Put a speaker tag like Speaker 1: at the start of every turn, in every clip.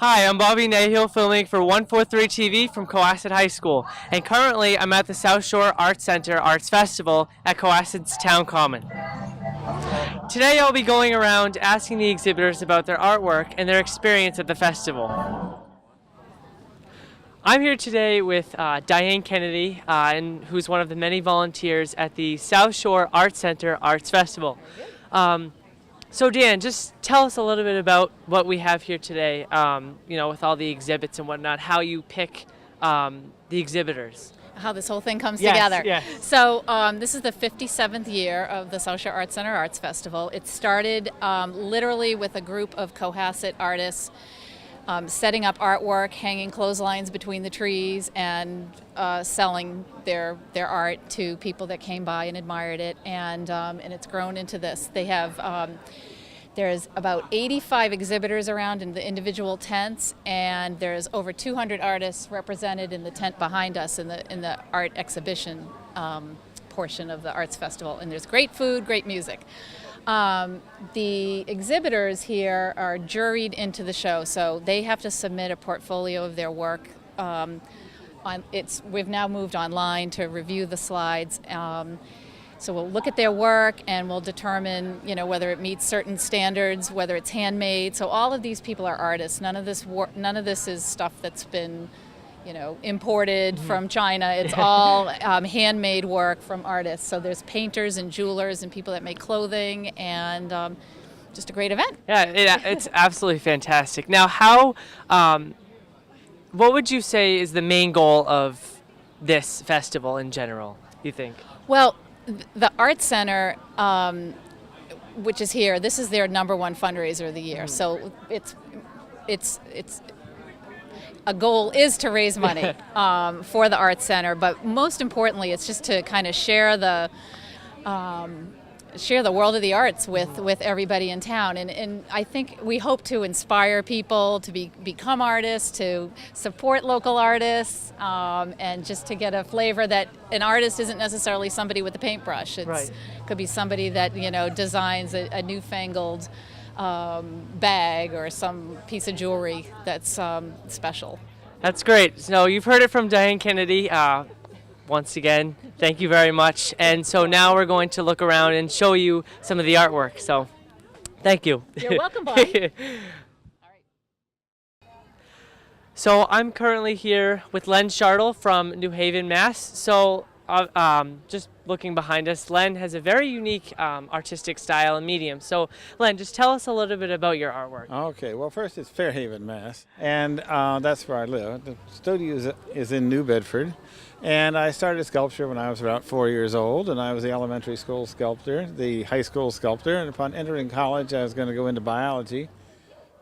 Speaker 1: Hi, I'm Bobby Nahil filming for 143 TV from Cohasset High School, and currently I'm at the South Shore Arts Center Arts Festival at Cohasset's Town Common. Today I'll be going around asking the exhibitors about their artwork and their experience at the festival. I'm here today with Diane Kennedy, who's one of the many volunteers at the South Shore Arts Center Arts Festival. So Dan, just tell us a little bit about what we have here today, with all the exhibits and whatnot, how you pick the exhibitors.
Speaker 2: How this whole thing comes
Speaker 1: Yes,
Speaker 2: together.
Speaker 1: yes.
Speaker 2: So this is the 57th year of the South Shore Arts Center Arts Festival. It started literally with a group of Cohasset artists setting up artwork, hanging clotheslines between the trees, and selling their art to people that came by and admired it. And it's grown into this. They have there's about 85 exhibitors around in the individual tents, and there's over 200 artists represented in the tent behind us in the art exhibition portion of the Arts Festival. And there's great food, great music. The exhibitors here are juried into the show, so they have to submit a portfolio of their work. We've now moved online to review the slides. So we'll look at their work and we'll determine, whether it meets certain standards, whether it's handmade. So all of these people are artists. None of this is stuff that's been, imported from China. It's all handmade work from artists. So there's painters and jewelers and people that make clothing, and just a great event.
Speaker 1: Yeah, it's absolutely fantastic. Now, what would you say is the main goal of this festival in general, you think?
Speaker 2: Well, the Arts Center, which is here, this is their #1 fundraiser of the year. So it's a goal is to raise money for the Arts Center, but most importantly, it's just to kind of share the world of the arts with everybody in town. And I think we hope to inspire people to become artists, to support local artists, and just to get a flavor that an artist isn't necessarily somebody with a paintbrush. It could be somebody that designs a newfangled bag or some piece of jewelry that's special.
Speaker 1: That's great. So you've heard it from Diane Kennedy. Once again, thank you very much. And so now we're going to look around and show you some of the artwork. So thank you.
Speaker 2: You're welcome, Bonnie.
Speaker 1: So I'm currently here with Len Shartle from New Haven, Mass. So just looking behind us, Len has a very unique artistic style and medium. So Len, just tell us a little bit about your artwork.
Speaker 3: Okay, well first it's Fairhaven, Mass. And that's where I live. The studio is in New Bedford. And I started sculpture when I was about 4 years old, and I was the elementary school sculptor, the high school sculptor, and upon entering college I was going to go into biology.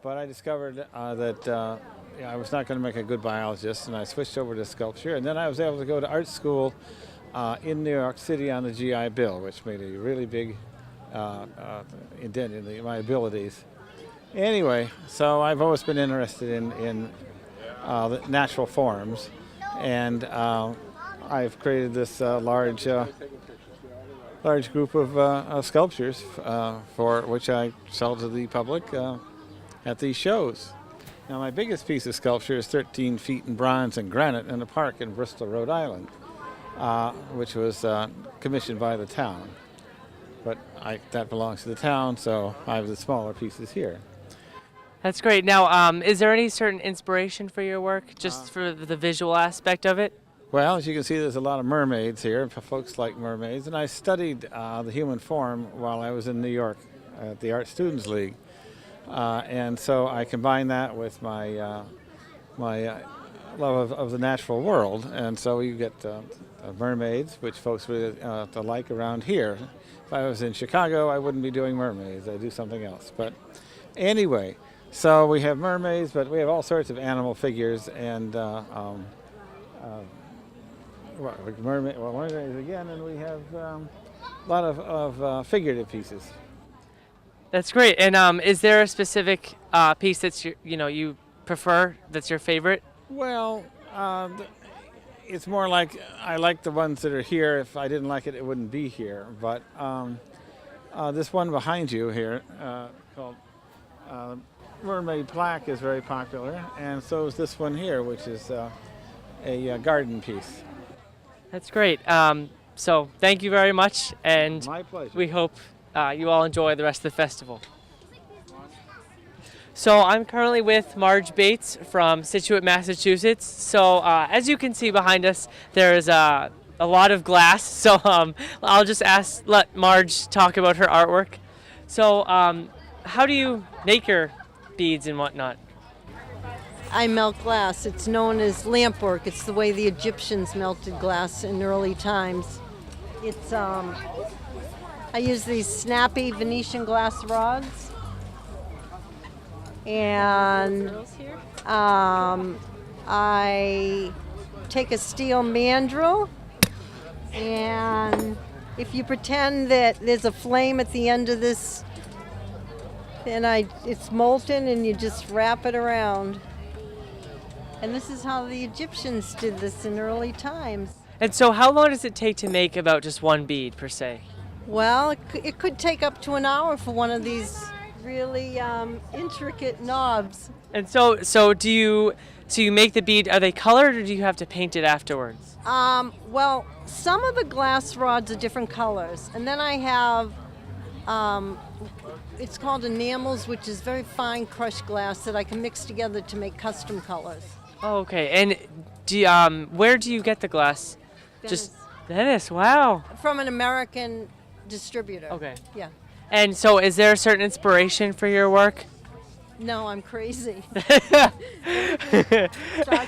Speaker 3: But I discovered that I was not going to make a good biologist, and I switched over to sculpture. And then I was able to go to art school in New York City on the GI Bill, which made a really big indent in my abilities. Anyway, so I've always been interested in the natural forms, and I've created this large group of sculptures for which I sell to the public at these shows. Now, my biggest piece of sculpture is 13 feet in bronze and granite in a park in Bristol, Rhode Island, which was commissioned by the town. But that belongs to the town, so I have the smaller pieces here.
Speaker 1: That's great. Now, is there any certain inspiration for your work, just for the visual aspect of it?
Speaker 3: Well, as you can see, there's a lot of mermaids here. Folks like mermaids. And I studied the human form while I was in New York at the Art Students League. And so I combine that with my love of the natural world. And so you get mermaids, which folks really like around here. If I was in Chicago, I wouldn't be doing mermaids. I'd do something else. But anyway, so we have mermaids, but we have all sorts of animal figures and mermaids again, and we have a lot of figurative pieces.
Speaker 1: That's great. And is there a specific piece that's you prefer, that's your favorite?
Speaker 3: Well, it's more like I like the ones that are here. If I didn't like it, it wouldn't be here. But this one behind you here, called mermaid plaque is very popular, and so is this one here, which is a garden piece.
Speaker 1: That's great. So thank you very much, and
Speaker 3: My pleasure.
Speaker 1: we hope you all enjoy the rest of the festival. So I'm currently with Marge Bates from Situate, Massachusetts. So as you can see behind us, there's a lot of glass. So I'll just let Marge talk about her artwork. So how do you make your beads and whatnot?
Speaker 4: I melt glass. It's known as lamp work. It's the way the Egyptians melted glass in early times. It's I use these snappy Venetian glass rods, and I take a steel mandrel, and if you pretend that there's a flame at the end of this, then it's molten, and you just wrap it around. And this is how the Egyptians did this in early times.
Speaker 1: And so how long does it take to make about just one bead per se?
Speaker 4: Well, it could take up to an hour for one of these really intricate knobs.
Speaker 1: And so you make the bead, are they colored or do you have to paint it afterwards?
Speaker 4: Well, some of the glass rods are different colors. And then I have, it's called enamels, which is very fine crushed glass that I can mix together to make custom colors.
Speaker 1: Oh, okay. And where do you get the glass?
Speaker 4: Venice.
Speaker 1: Venice, wow.
Speaker 4: From an American distributor.
Speaker 1: Okay.
Speaker 4: Yeah.
Speaker 1: And so is there a certain inspiration for your work?
Speaker 4: No, I'm crazy. Starts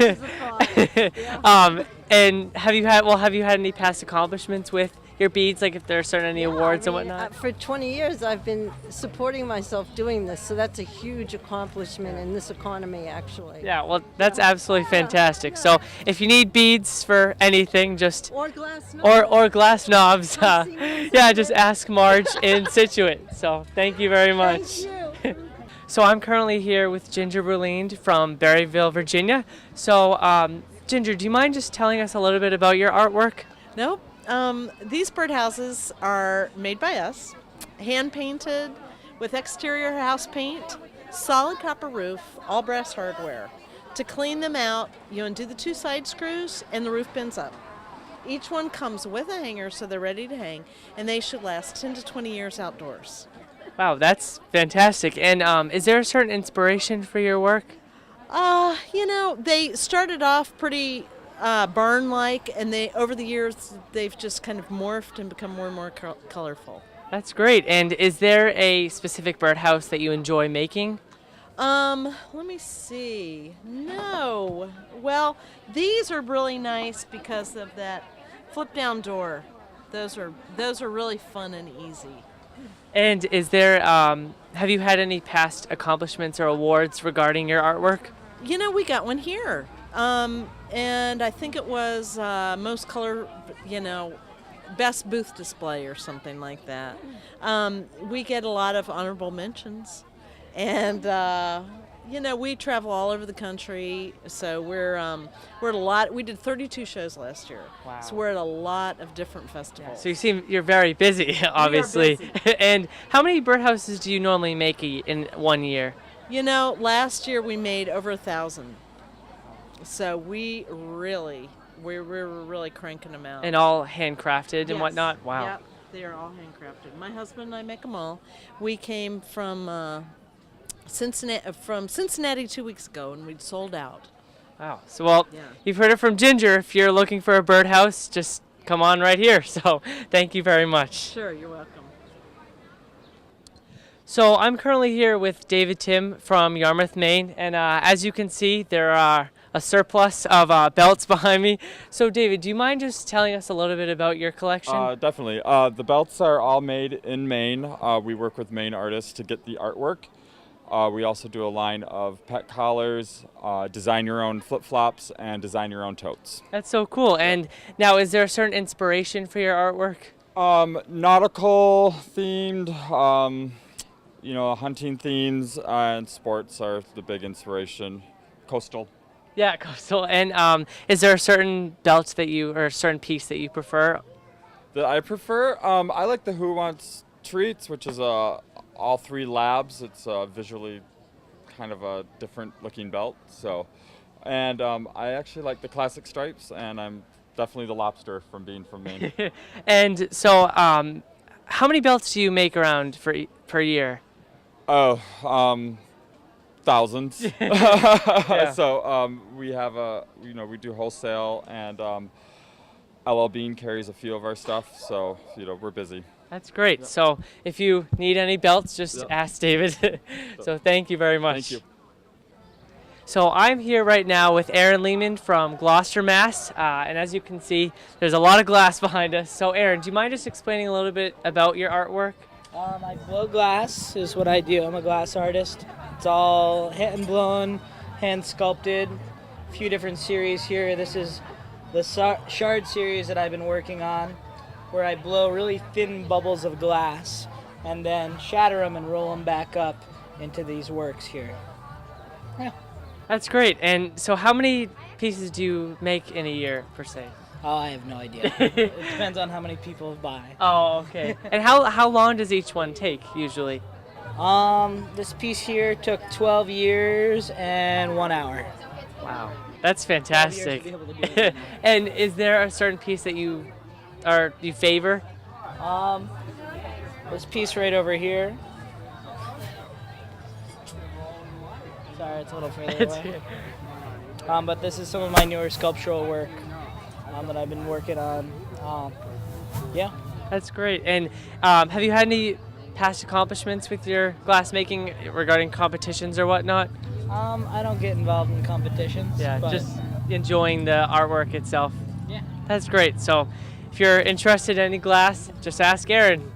Speaker 4: as a thought. Yeah.
Speaker 1: And have you had any past accomplishments with your beads, like if there are any awards and whatnot?
Speaker 4: For 20 years, I've been supporting myself doing this, so that's a huge accomplishment in this economy, actually.
Speaker 1: Yeah, well, that's absolutely fantastic. So if you need beads for anything, just
Speaker 4: Or glass knobs.
Speaker 1: or glass knobs,
Speaker 4: Come see me.
Speaker 1: yeah, just ask Marge in Situate. So thank you very much.
Speaker 4: Thank you.
Speaker 1: So I'm currently here with Ginger Berlind from Berryville, Virginia. So Ginger, do you mind just telling us a little bit about your artwork?
Speaker 5: Nope. These birdhouses are made by us, hand painted with exterior house paint, solid copper roof, all brass hardware. To clean them out, you undo the 2 side screws and the roof bends up. Each one comes with a hanger so they're ready to hang, and they should last 10 to 20 years outdoors.
Speaker 1: Wow, that's fantastic. And is there a certain inspiration for your work?
Speaker 5: They started off pretty barn-like, and over the years they've just kind of morphed and become more and more colorful.
Speaker 1: That's great. And is there a specific birdhouse that you enjoy making?
Speaker 5: Let me see. No. Well, these are really nice because of that flip-down door. Those are really fun and easy.
Speaker 1: And is there have you had any past accomplishments or awards regarding your artwork?
Speaker 5: We got one here. And I think it was most color, best booth display or something like that. We get a lot of honorable mentions, and we travel all over the country. So we're at a lot. We did 32 shows last year.
Speaker 1: Wow.
Speaker 5: So we're at a lot of different festivals.
Speaker 1: So you're very busy, obviously.
Speaker 5: busy.
Speaker 1: And how many birdhouses do you normally make in one year?
Speaker 5: Last year we made over 1,000. So we're really cranking them out.
Speaker 1: And all handcrafted and
Speaker 5: Yes.
Speaker 1: whatnot? Wow.
Speaker 5: Yep, they are all handcrafted. My husband and I make them all. We came from Cincinnati 2 weeks ago, and we'd sold out.
Speaker 1: Wow. So, well,
Speaker 5: Yeah.
Speaker 1: you've heard it from Ginger. If you're looking for a birdhouse, just come on right here. So thank you very much.
Speaker 5: Sure, you're welcome.
Speaker 1: So I'm currently here with David Tim from Yarmouth, Maine. And as you can see, there are a surplus of belts behind me. So David, do you mind just telling us a little bit about your collection?
Speaker 6: Definitely. The belts are all made in Maine. We work with Maine artists to get the artwork. We also do a line of pet collars, design your own flip-flops, and design your own totes.
Speaker 1: That's so cool. And now, is there a certain inspiration for your artwork?
Speaker 6: Nautical themed, hunting themes, and sports are the big inspiration. Coastal.
Speaker 1: Yeah, coastal. And is there a certain belt or a certain piece that you prefer?
Speaker 6: That I prefer, I like the Who Wants Treats, which is all 3 labs. It's visually kind of a different looking belt. So, and I actually like the classic stripes, and I'm definitely the lobster from being from Maine.
Speaker 1: And so, how many belts do you make around per year?
Speaker 6: Oh, thousands.
Speaker 1: Yeah.
Speaker 6: So we have we do wholesale, and LL Bean carries a few of our stuff. So we're busy.
Speaker 1: That's great. So if you need any belts, just ask David. So thank you very much.
Speaker 6: Thank you.
Speaker 1: So I'm here right now with Aaron Lehman from Gloucester, Mass. And as you can see, there's a lot of glass behind us. So Aaron, do you mind just explaining a little bit about your artwork?
Speaker 7: I blow glass is what I do. I'm a glass artist. It's all hand blown, hand sculpted. A few different series here. This is the shard series that I've been working on, where I blow really thin bubbles of glass and then shatter them and roll them back up into these works here. Yeah.
Speaker 1: That's great. And so how many pieces do you make in a year, per se?
Speaker 7: Oh, I have no idea. It depends on how many people buy.
Speaker 1: Oh, okay. And how long does each one take, usually?
Speaker 7: This piece here took 12 years and 1 hour.
Speaker 1: Wow. That's fantastic.
Speaker 7: 12 years to be able to do it.
Speaker 1: And is there a certain piece that you favor?
Speaker 7: This piece right over here. Sorry, it's a little further away. But this is some of my newer sculptural work that I've been working on. Yeah.
Speaker 1: That's great. And have you had any past accomplishments with your glass making regarding competitions or whatnot?
Speaker 7: I don't get involved in competitions.
Speaker 1: Yeah,
Speaker 7: but
Speaker 1: just enjoying the artwork itself.
Speaker 7: yeah.
Speaker 1: That's great. So if you're interested in any glass, just ask Aaron.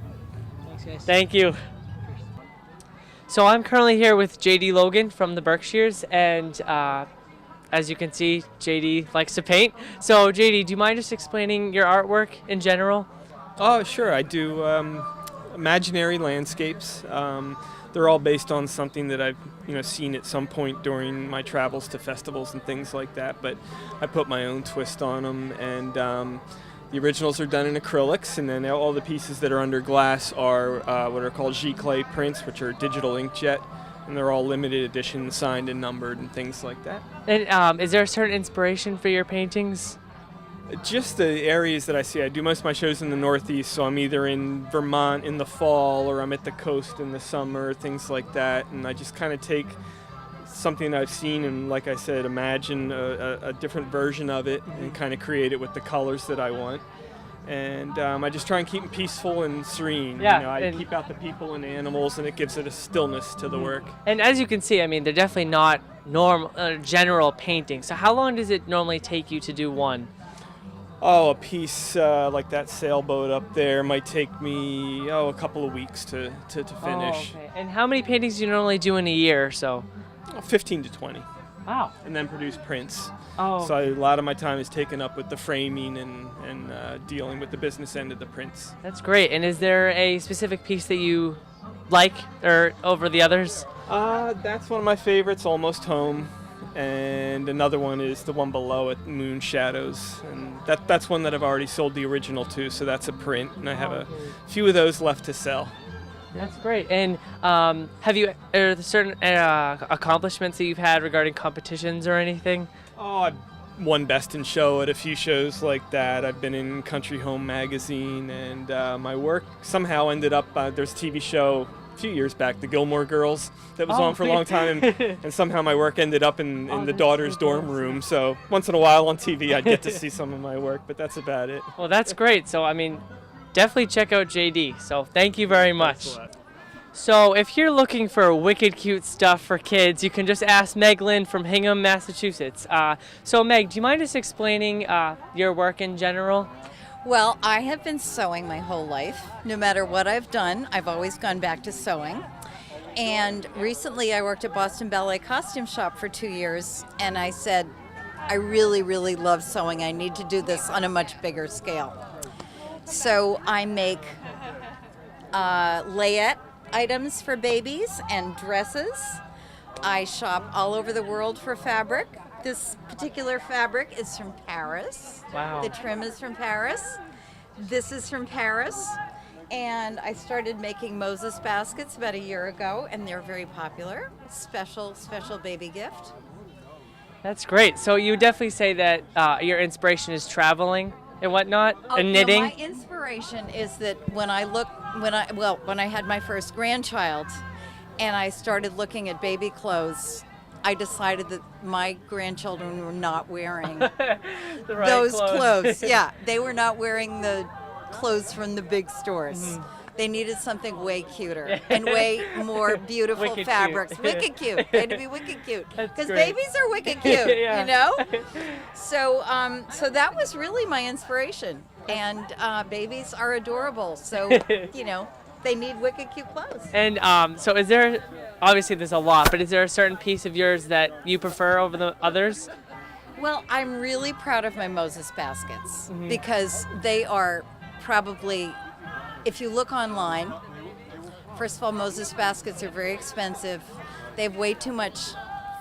Speaker 7: Thanks, guys.
Speaker 1: Thank you. So I'm currently here with JD Logan from the Berkshires, and as you can see, JD likes to paint. So JD, do you mind just explaining your artwork in general?
Speaker 8: Oh, sure. I do imaginary landscapes. They're all based on something that I've seen at some point during my travels to festivals and things like that. But I put my own twist on them, and the originals are done in acrylics, and then all the pieces that are under glass are what are called giclée prints, which are digital inkjet, and they're all limited edition, signed and numbered, and things like that.
Speaker 1: And is there a certain inspiration for your paintings?
Speaker 8: Just the areas that I see. I do most of my shows in the Northeast, so I'm either in Vermont in the fall or I'm at the coast in the summer, things like that. And I just kind of take something I've seen and, like I said, imagine a different version of it and kind of create it with the colors that I want. And I just try and keep it peaceful and serene.
Speaker 1: Yeah,
Speaker 8: I
Speaker 1: and
Speaker 8: keep out the people and the animals, and it gives it a stillness to the work.
Speaker 1: And as you can see, I mean, they're definitely not general paintings. So how long does it normally take you to do one?
Speaker 8: Oh, a piece like that sailboat up there might take me, a couple of weeks to finish.
Speaker 1: Oh, okay. And how many paintings do you normally do in a year or so?
Speaker 8: 15 to 20.
Speaker 1: Wow.
Speaker 8: And then produce prints.
Speaker 1: Oh.
Speaker 8: So a lot of my time is taken up with the framing and dealing with the business end of the prints.
Speaker 1: That's great. And is there a specific piece that you like or over the others?
Speaker 8: That's one of my favorites, Almost Home. And another one is the one below it, Moon Shadows. And that's one that I've already sold the original to, so that's a print. And I have a few of those left to sell.
Speaker 1: That's great. And are there certain accomplishments that you've had regarding competitions or anything?
Speaker 8: Oh, I've won Best in Show at a few shows like that. I've been in Country Home magazine, and my work somehow ended up, there's a TV show a few years back, The Gilmore Girls, that was on for a long time, and somehow my work ended up in the daughter's dorm room. So once in a while on TV I'd get to see some of my work, but that's about it.
Speaker 1: Well, that's great. So, I mean, definitely check out JD. So thank you very much.
Speaker 8: Thanks a lot.
Speaker 1: So if you're looking for wicked cute stuff for kids, you can just ask Meg Lynn from Hingham, Massachusetts. So Meg, do you mind just explaining your work in general?
Speaker 9: Well, I have been sewing my whole life. No matter what I've done, I've always gone back to sewing. And recently I worked at Boston Ballet Costume Shop for 2 years, and I said, I really, really love sewing. I need to do this on a much bigger scale. So I make layette items for babies and dresses. I shop all over the world for fabric. This particular fabric is from Paris.
Speaker 1: Wow.
Speaker 9: The trim is from Paris. This is from Paris. And I started making Moses baskets about a year ago, and they're very popular. Special baby gift.
Speaker 1: That's great. So you definitely say that your inspiration is traveling and whatnot, and
Speaker 9: No,
Speaker 1: knitting.
Speaker 9: my inspiration is that when I had my first grandchild, and I started looking at baby clothes, I decided that my grandchildren were not wearing
Speaker 1: The right
Speaker 9: those clothes. Yeah, they were not wearing the clothes from the big stores.
Speaker 1: Mm-hmm.
Speaker 9: They needed something way cuter and way more beautiful
Speaker 1: Wicked
Speaker 9: fabrics.
Speaker 1: cute.
Speaker 9: Wicked cute. They had to be wicked cute.
Speaker 1: That's
Speaker 9: Because
Speaker 1: great.
Speaker 9: babies are wicked cute,
Speaker 1: Yeah.
Speaker 9: you know? So, so that was really my inspiration. And babies are adorable. So, you know, they need wicked cute clothes.
Speaker 1: And so is there, obviously there's a lot, but is there a certain piece of yours that you prefer over the others?
Speaker 9: Well, I'm really proud of my Moses baskets because they are probably, if you look online, first of all, Moses baskets are very expensive. They have way too much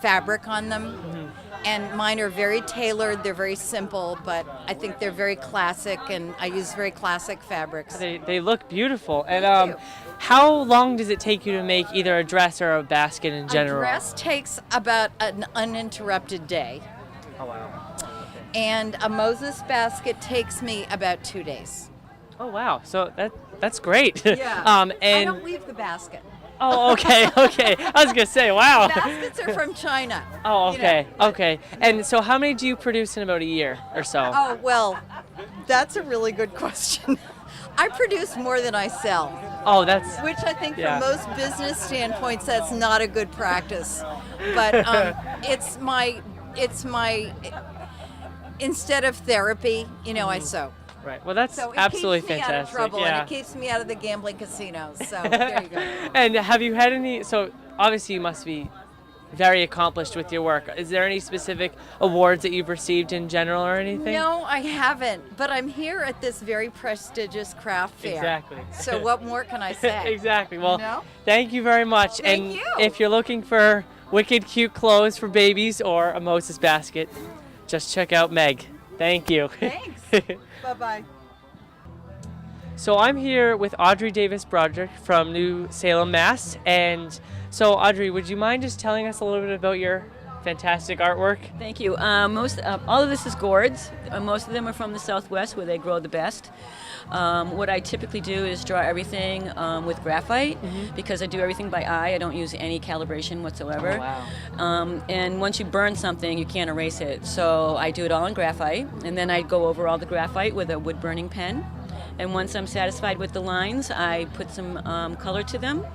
Speaker 9: fabric on them. And mine are very tailored, they're very simple, but I think they're very classic, and I use very classic fabrics.
Speaker 1: They look beautiful. And
Speaker 9: Thank you.
Speaker 1: how long does it take you to make either a dress or a basket in general?
Speaker 9: A dress takes about an uninterrupted day,
Speaker 1: Oh wow.
Speaker 9: and a Moses basket takes me about 2 days.
Speaker 1: Oh wow. So that's great.
Speaker 9: Yeah. I
Speaker 1: And
Speaker 9: don't leave the basket.
Speaker 1: oh okay. I was gonna say wow.
Speaker 9: Baskets are from China.
Speaker 1: Oh
Speaker 9: you
Speaker 1: okay.
Speaker 9: know.
Speaker 1: Okay. And so how many do you produce in about a year or so?
Speaker 9: Oh, well, that's a really good question. I produce more than I sell,
Speaker 1: Oh, that's
Speaker 9: which I think
Speaker 1: Yeah.
Speaker 9: from most business standpoints, that's not a good practice. But it's my, instead of therapy, you know, I sew.
Speaker 1: right. Well, that's
Speaker 9: So it
Speaker 1: absolutely
Speaker 9: keeps me
Speaker 1: fantastic.
Speaker 9: out of trouble,
Speaker 1: yeah.
Speaker 9: and it keeps me out of the gambling casinos. So there you go.
Speaker 1: And have you had any? So obviously you must be very accomplished with your work. Is there any specific awards that you've received in general or anything?
Speaker 9: No, I haven't, but I'm here at this very prestigious craft fair.
Speaker 1: Exactly.
Speaker 9: So what more can I say?
Speaker 1: Exactly. Well,
Speaker 9: know?
Speaker 1: thank you very much.
Speaker 9: Thank
Speaker 1: and
Speaker 9: you.
Speaker 1: if you're looking for wicked cute clothes for babies or a Moses basket, just check out Meg. Thank you.
Speaker 9: Thanks. Bye-bye.
Speaker 1: So I'm here with Audrey Davis Broderick from New Salem, Mass. And so Audrey, would you mind just telling us a little bit about your fantastic artwork?
Speaker 10: Thank you. All of this is gourds. Most of them are from the Southwest, where they grow the best. What I typically do is draw everything with graphite because I do everything by eye. I don't use any calibration whatsoever.
Speaker 1: Oh, wow.
Speaker 10: And once you burn something, you can't erase it. So I do it all in graphite, and then I go over all the graphite with a wood burning pen. And once I'm satisfied with the lines, I put some color to them.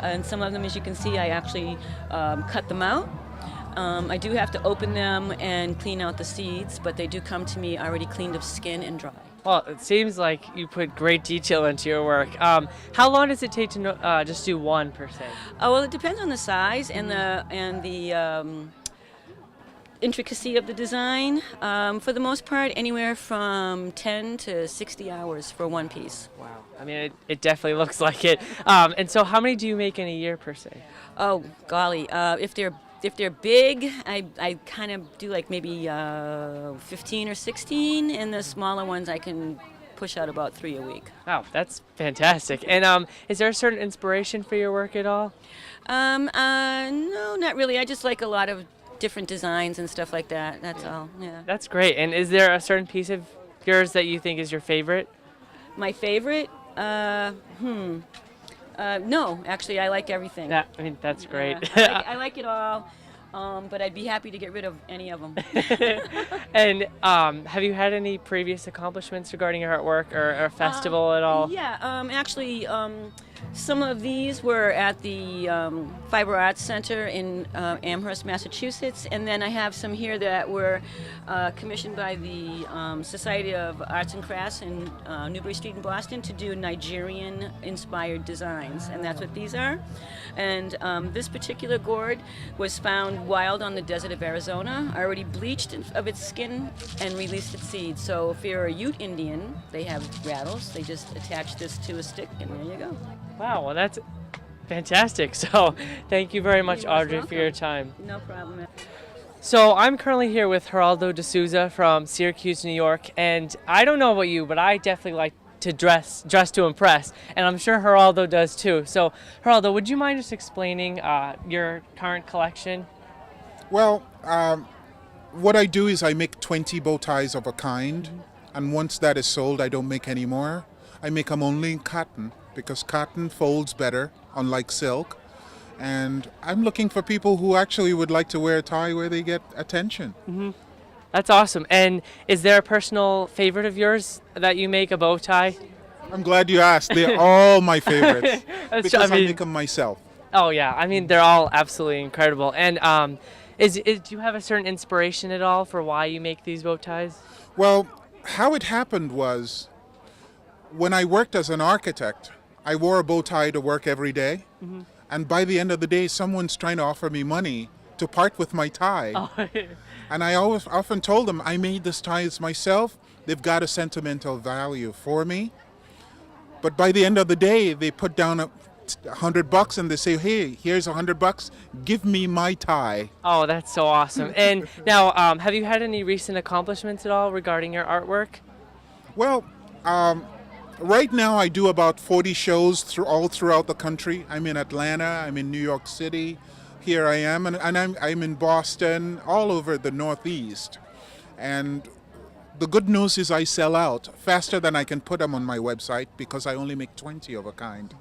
Speaker 10: And some of them, as you can see, I actually cut them out. I do have to open them and clean out the seeds, but they do come to me already cleaned of skin and dry.
Speaker 1: Well, it seems like you put great detail into your work. How long does it take to just do one per se?
Speaker 10: Oh, well, it depends on the size and the intricacy of the design. For the most part, anywhere from 10 to 60 hours for one piece.
Speaker 1: Wow. I mean, it definitely looks like it. And so how many do you make in a year per se?
Speaker 10: Oh, golly. If they're big, I kind of do like maybe 15 or 16, and the smaller ones I can push out about 3 a week.
Speaker 1: Wow, that's fantastic. And is there a certain inspiration for your work at all?
Speaker 10: No, not really. I just like a lot of different designs and stuff like that. That's all. Yeah.
Speaker 1: That's great. And is there a certain piece of yours that you think is your favorite?
Speaker 10: My favorite? No, actually, I like everything.
Speaker 1: Yeah, I mean, that's great.
Speaker 10: Yeah, I like it all, but I'd be happy to get rid of any of them.
Speaker 1: And have you had any previous accomplishments regarding your artwork or a festival at all?
Speaker 10: Yeah, actually, some of these were at the Fiber Arts Center in Amherst, Massachusetts, and then I have some here that were commissioned by the Society of Arts and Crafts in Newbury Street in Boston to do Nigerian-inspired designs, and that's what these are. And this particular gourd was found wild on the desert of Arizona, already bleached of its skin and released its seeds. So if you're a Ute Indian, they have rattles. They just attach this to a stick, and there you go.
Speaker 1: Wow, well, that's fantastic. So thank you very much,
Speaker 10: You're most
Speaker 1: Audrey, for your
Speaker 10: welcome.
Speaker 1: time.
Speaker 10: No problem.
Speaker 1: So I'm currently here with Geraldo D'Souza from Syracuse, New York, and I don't know about you, but I definitely like to dress to impress, and I'm sure Geraldo does too. So, Geraldo, would you mind just explaining your current collection?
Speaker 11: Well, what I do is I make 20 bow ties of a kind, and once that is sold, I don't make any more. I make them only in cotton because cotton folds better, unlike silk. And I'm looking for people who actually would like to wear a tie where they get attention.
Speaker 1: That's awesome. And is there a personal favorite of yours that you make, a bow tie?
Speaker 11: I'm glad you asked. They're all my favorites because I
Speaker 1: mean,
Speaker 11: make them myself.
Speaker 1: Oh yeah, I mean they're all absolutely incredible. And do you have a certain inspiration at all for why you make these bow ties?
Speaker 11: Well, how it happened was when I worked as an architect, I wore a bow tie to work every day. And by the end of the day, someone's trying to offer me money to part with my tie.
Speaker 1: Oh.
Speaker 11: And I often told them I made these ties myself. They've got a sentimental value for me. But by the end of the day, they put down $100 and they say, hey, here's $100. Give me my tie.
Speaker 1: Oh, that's so awesome. And now, have you had any recent accomplishments at all regarding your artwork?
Speaker 11: Well, right now I do about 40 shows all throughout the country. I'm in Atlanta, I'm in New York City. Here I am, and I'm in Boston, all over the Northeast. And the good news is I sell out faster than I can put them on my website because I only make 20 of a kind.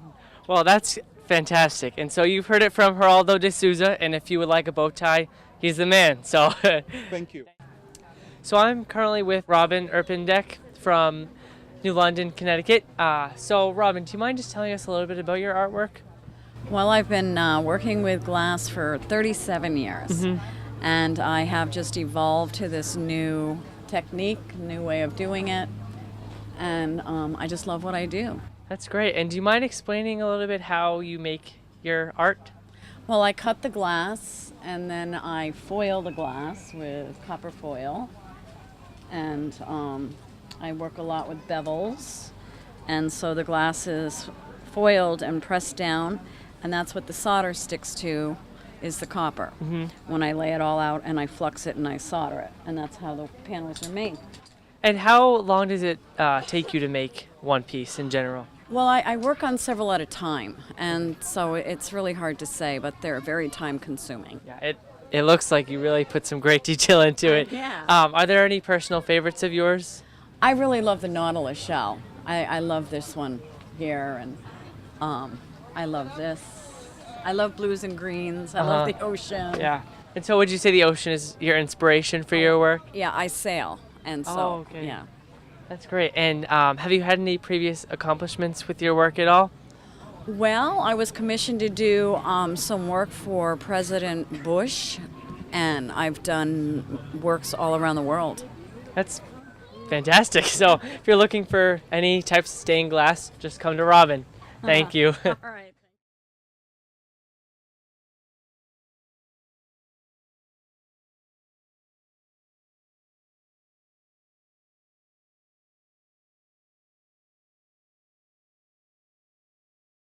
Speaker 1: Well, that's fantastic. And so you've heard it from Geraldo de Souza, and if you would like a bow tie, he's the man. So
Speaker 11: Thank you.
Speaker 1: So I'm currently with Robin Erpendek from New London, Connecticut. So Robin, do you mind just telling us a little bit about your artwork?
Speaker 12: Well, I've been working with glass for 37 years, and I have just evolved to this new technique, new way of doing it, and I just love what I do.
Speaker 1: That's great. And do you mind explaining a little bit how you make your art?
Speaker 12: Well, I cut the glass, and then I foil the glass with copper foil, and I work a lot with bevels, and so the glass is foiled and pressed down, and that's what the solder sticks to, is the copper. When I lay it all out and I flux it and I solder it, and that's how the panels are made.
Speaker 1: And how long does it take you to make one piece in general?
Speaker 12: Well, I work on several at a time, and so it's really hard to say, but they're very time consuming.
Speaker 1: Yeah, it looks like you really put some great detail into it.
Speaker 12: Yeah.
Speaker 1: Are there any personal favorites of yours?
Speaker 12: I really love the Nautilus shell. I love this one here, and I love this. I love blues and greens. I love the ocean.
Speaker 1: Yeah. And so would you say the ocean is your inspiration for your work?
Speaker 12: Yeah, I sail, and so,
Speaker 1: okay.
Speaker 12: yeah.
Speaker 1: That's great. And have you had any previous accomplishments with your work at all?
Speaker 12: Well, I was commissioned to do some work for President Bush, and I've done works all around the world.
Speaker 1: That's fantastic. So if you're looking for any types of stained glass, just come to Robin. Thank you.
Speaker 12: All right.